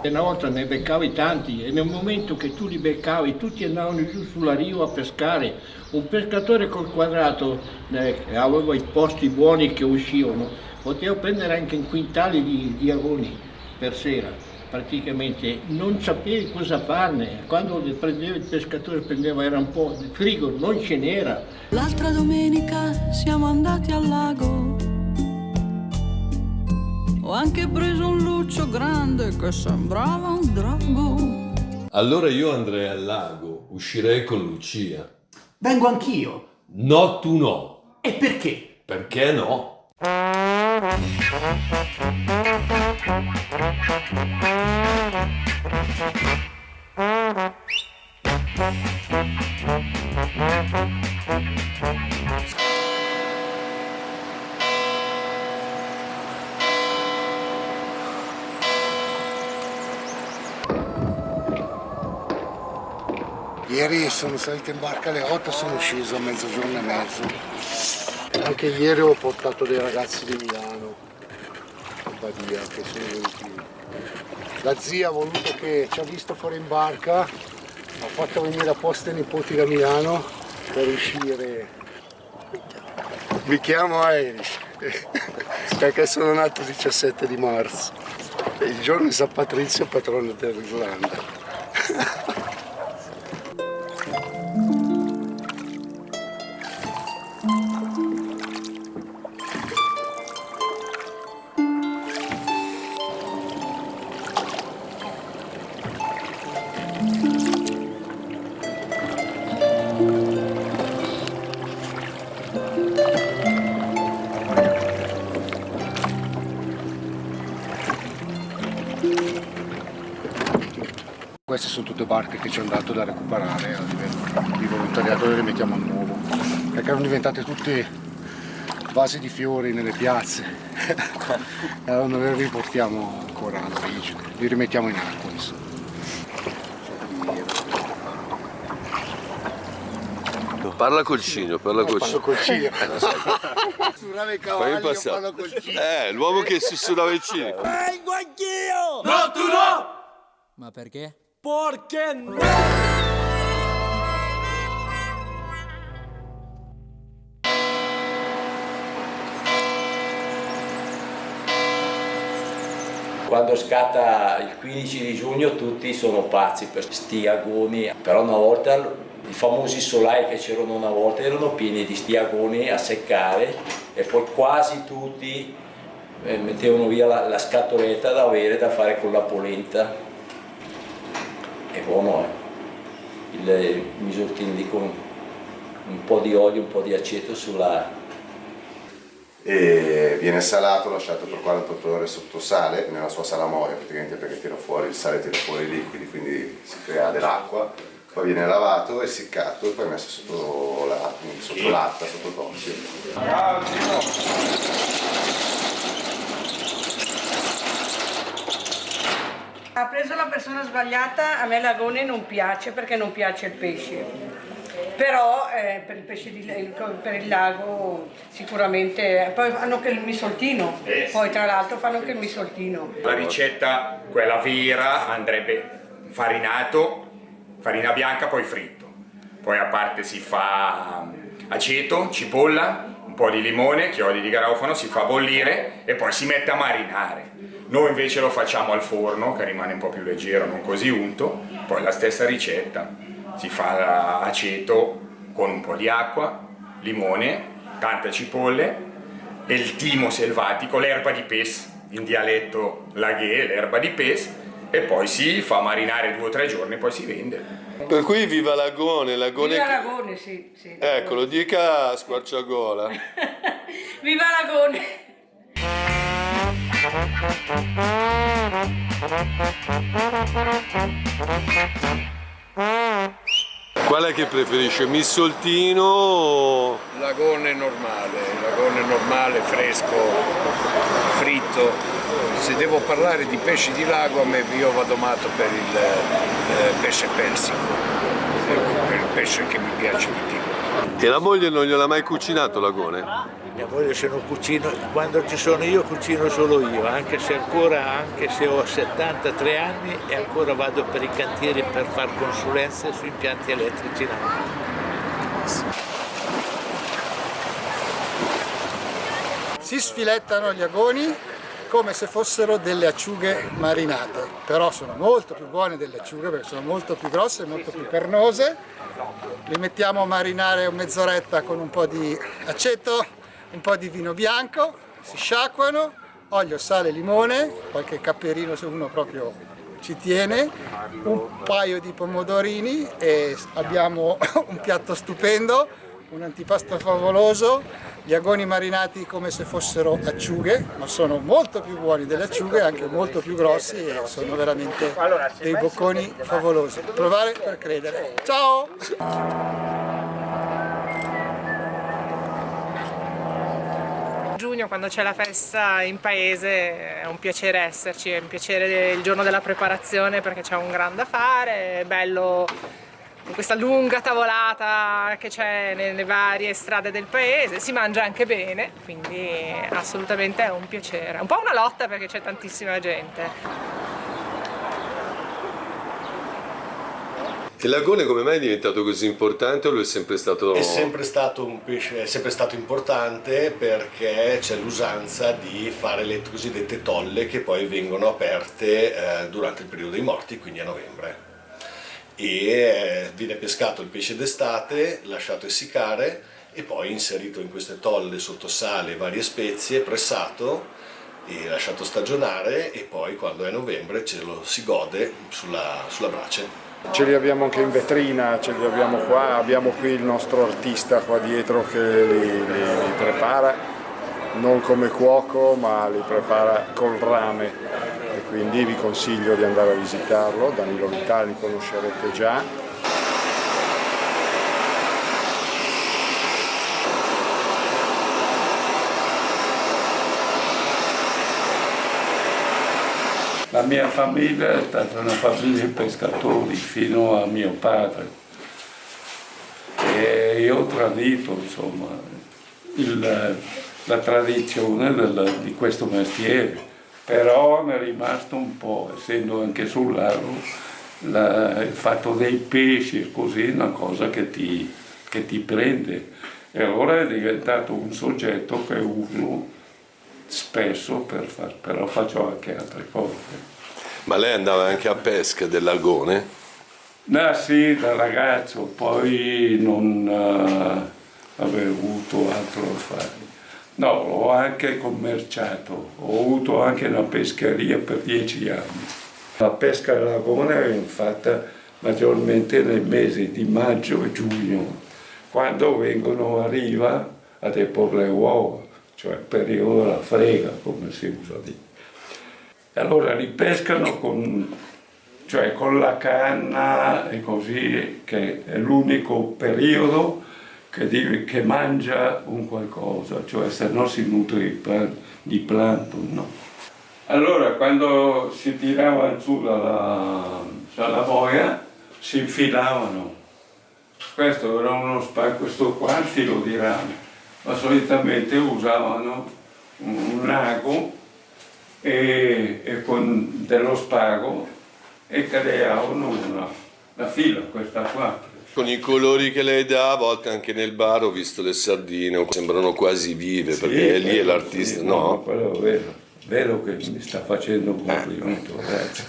Una volta ne beccavi tanti e nel momento che tu li beccavi tutti andavano giù sulla riva a pescare. Un pescatore col quadrato aveva i posti buoni che uscivano, poteva prendere anche in quintali di agoni per sera. Praticamente non sapevi cosa farne, quando il pescatore prendeva era un po' di frigo, non ce n'era. L'altra domenica siamo andati al lago, ho anche preso un luccio grande che sembrava un drago. Allora io andrei al lago, uscirei con Lucia. Vengo anch'io. No, tu no. E perché? Perché no? Ieri sono salito in barca alle 8 e sono sceso a mezzogiorno e mezzo. Anche ieri ho portato dei ragazzi di Milano, a Badia, che sono venuti. La zia ha voluto che ci ha visto fuori in barca, ha fatto venire apposta i nipoti da Milano per uscire. Mi chiamo Irish, perché sono nato il 17 di marzo. Il giorno di San Patrizio, patrono dell'Irlanda. Queste sono tutte barche che ci hanno dato da recuperare a livello di volontariato, le rimettiamo a nuovo, perché erano diventate tutte vasi di fiori nelle piazze. Allora non le riportiamo ancora all'origine, li rimettiamo in acqua insomma. Parla col Cigno, parla col Parlo Cigno. col Cigno. Sussurrava i Fammi cavalli, io passare. parlo col Cigno. L'uomo che sussurrava il Cigno. Vengo anch'io! No, tu no! Ma perché? Perché no? Quando scatta il 15 di giugno tutti sono pazzi per sti agoni, però una volta i famosi solai che c'erano una volta erano pieni di sti agoni a seccare e poi quasi tutti mettevano via la scatoletta da avere da fare con la polenta. È buono, il misottini con un po' di olio, un po' di aceto sulla... E viene salato, lasciato per 48 ore sotto sale, nella sua salamoia praticamente, perché tira fuori il sale, tira fuori i liquidi, quindi si crea dell'acqua, poi viene lavato, essiccato e poi messo sotto latta, sotto tossio. Ha preso la persona sbagliata, a me l'agone non piace perché non piace il pesce. Però per il pesce per il lago sicuramente, poi fanno anche il misoltino, poi tra l'altro fanno anche il misoltino. La ricetta, quella vera, andrebbe farinato, farina bianca poi fritto. Poi a parte si fa aceto, cipolla, un po' di limone, chiodi di garofano, si fa bollire e poi si mette a marinare. Noi invece lo facciamo al forno, che rimane un po' più leggero, non così unto, poi la stessa ricetta. Si fa aceto con un po' di acqua, limone, tante cipolle e il timo selvatico, l'erba di pes, in dialetto laghè, l'erba di pes, e poi si fa marinare 2 o 3 giorni e poi si vende. Per cui viva l'agone, l'agone. Viva l'agone, sì. Ecco, lo dica a squarciagola. Viva l'agone! Qual è che preferisce, missoltino o... L'agone normale, fresco, fritto. Se devo parlare di pesci di lago, io vado matto per il pesce persico, per il pesce che mi piace di più. E la moglie non gliel'ha mai cucinato l'agone? Mia moglie se non cucino, quando ci sono io cucino solo io, anche se ho 73 anni e ancora vado per i cantieri per fare consulenze su impianti elettrici navali. Si sfilettano gli agoni come se fossero delle acciughe marinate, però sono molto più buone delle acciughe perché sono molto più grosse e molto più carnose. Li mettiamo a marinare mezz'oretta con un po' di aceto, un po' di vino bianco, si sciacquano, olio, sale, limone, qualche caperino se uno proprio ci tiene, un paio di pomodorini e abbiamo un piatto stupendo, un antipasto favoloso. Gli agoni marinati come se fossero acciughe, ma sono molto più buoni delle acciughe, anche molto più grossi e sono veramente dei bocconi favolosi. Provare per credere. Ciao! Giugno, quando c'è la festa in paese, è un piacere esserci, è un piacere il giorno della preparazione perché c'è un gran da fare, è bello questa lunga tavolata che c'è nelle varie strade del paese, si mangia anche bene, quindi assolutamente è un piacere. Un po' una lotta perché c'è tantissima gente. Il lagone come mai è diventato così importante o lo è sempre stato? È sempre stato un pesce, è sempre stato importante perché c'è l'usanza di fare le cosiddette tolle che poi vengono aperte durante il periodo dei morti, quindi a novembre. E viene pescato il pesce d'estate, lasciato essiccare e poi inserito in queste tolle sotto sale e varie spezie, pressato e lasciato stagionare e poi quando è novembre ce lo si gode sulla brace. Ce li abbiamo anche in vetrina, ce li abbiamo qua, abbiamo qui il nostro artista qua dietro che li prepara, non come cuoco ma li prepara col rame. E quindi vi consiglio di andare a visitarlo. Danilo Vitali li conoscerete già. La mia famiglia è stata una famiglia di pescatori fino a mio padre e io ho tradito insomma, la tradizione di questo mestiere. Però mi è rimasto un po', essendo anche sul lago, il fatto dei pesci così è una cosa che ti prende. E allora è diventato un soggetto che uso spesso però faccio anche altre cose. Ma lei andava anche a pesca del lagone? Sì, da ragazzo, poi non avevo avuto altro da fare. No, ho anche commerciato, ho avuto anche una pescheria per 10 anni. La pesca al lagone è fatta maggiormente nei mesi di maggio e giugno, quando vengono a riva a deporre le uova, cioè il periodo della frega, come si usa dire. Allora li pescano con la canna e così, che è l'unico periodo che mangia un qualcosa, cioè se no si nutre di plancton, no? Allora quando si tiravano su dalla boia si infilavano. Questo era questo qua, il filo di rame, ma solitamente usavano un ago e con dello spago e creavano una fila, questa qua. Con i colori che lei dà, a volte anche nel bar ho visto le sardine, sembrano quasi vive, perché lì è l'artista, sì, no? Quello è vero che mi sta facendo un complimento, grazie.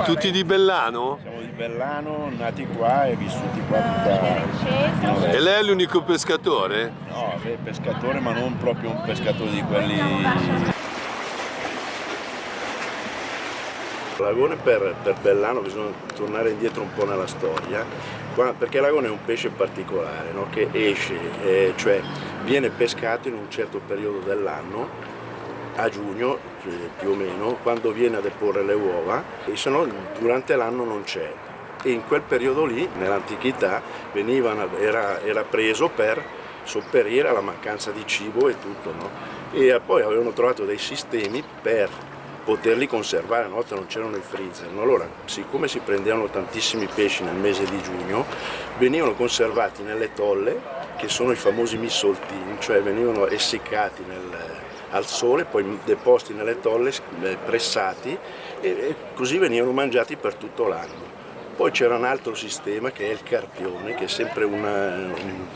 Tutti di Bellano? Siamo di Bellano, nati qua e vissuti qua tutta. E lei è l'unico pescatore? No, è pescatore, ma non proprio un pescatore di quelli. Lagone per Bellano bisogna tornare indietro un po' nella storia, perché l'agone è un pesce particolare, no? Che esce, cioè viene pescato in un certo periodo dell'anno, a giugno più o meno, quando viene a deporre le uova, e se no durante l'anno non c'è. e in quel periodo lì, nell'antichità, era preso per sopperire alla mancanza di cibo e tutto, no? E poi avevano trovato dei sistemi per poterli conservare, una volta non c'erano i freezer, no? Allora, siccome si prendevano tantissimi pesci nel mese di giugno, venivano conservati nelle tolle, che sono i famosi missoltini, cioè venivano essiccati al sole, poi deposti nelle tolle, pressati, e così venivano mangiati per tutto l'anno. Poi c'era un altro sistema che è il carpione, che è sempre un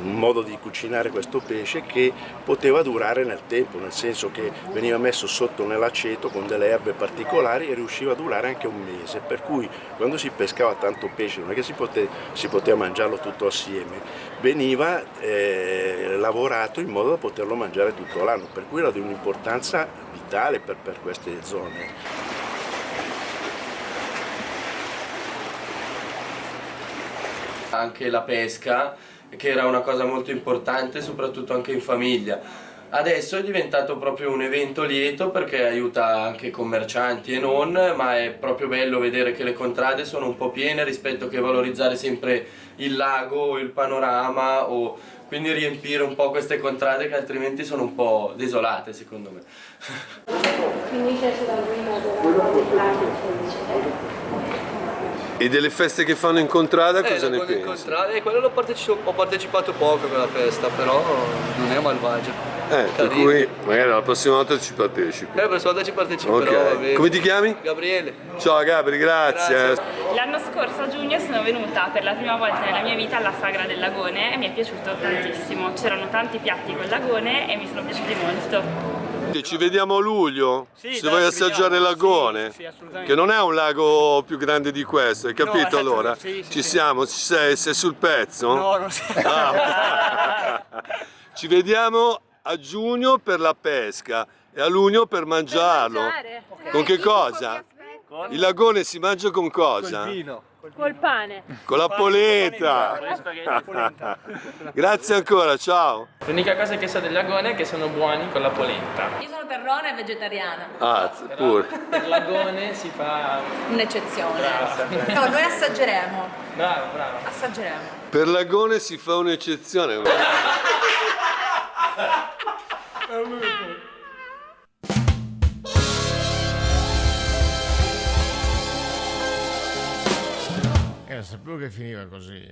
modo di cucinare questo pesce che poteva durare nel tempo, nel senso che veniva messo sotto nell'aceto con delle erbe particolari e riusciva a durare anche un mese, per cui quando si pescava tanto pesce non è che si poteva mangiarlo tutto assieme, veniva lavorato in modo da poterlo mangiare tutto l'anno, per cui era di un'importanza vitale per queste zone. Anche la pesca, che era una cosa molto importante, soprattutto anche in famiglia. Adesso è diventato proprio un evento lieto perché aiuta anche commercianti e non, ma è proprio bello vedere che le contrade sono un po' piene rispetto che valorizzare sempre il lago, il panorama, quindi riempire un po' queste contrade che altrimenti sono un po' desolate, secondo me. E delle feste che fanno in contrada cosa ne pensi? In contrada, quello ho partecipato poco a quella festa, però non è malvagio. Per cui magari la prossima volta ci partecipi. La prossima volta ci parteciperò, va bene. Come ti chiami? Gabriele. Ciao Gabri, grazie. L'anno scorso a giugno sono venuta per la prima volta nella mia vita alla Sagra del Lagone e mi è piaciuto tantissimo. C'erano tanti piatti col lagone e mi sono piaciuti molto. Ci vediamo a luglio, sì, se vuoi assaggiare il lagone, sì, che non è un lago più grande di questo, hai capito? No, allora? sì, ci siamo, sei sul pezzo? No, non sei. Ci vediamo a giugno per la pesca e a luglio per mangiarlo. Con che cosa? Il lagone si mangia con cosa? Col vino. Col pane. Con la polenta. Grazie ancora, ciao. L'unica cosa che so del lagone è che sono buoni con la polenta. Io sono terrona e vegetariana. Ah, pure. Per lagone si fa un'eccezione. Brava. No, noi assaggeremo. Brava. Assaggeremo. Per lagone si fa un'eccezione. Sapevo che finiva così.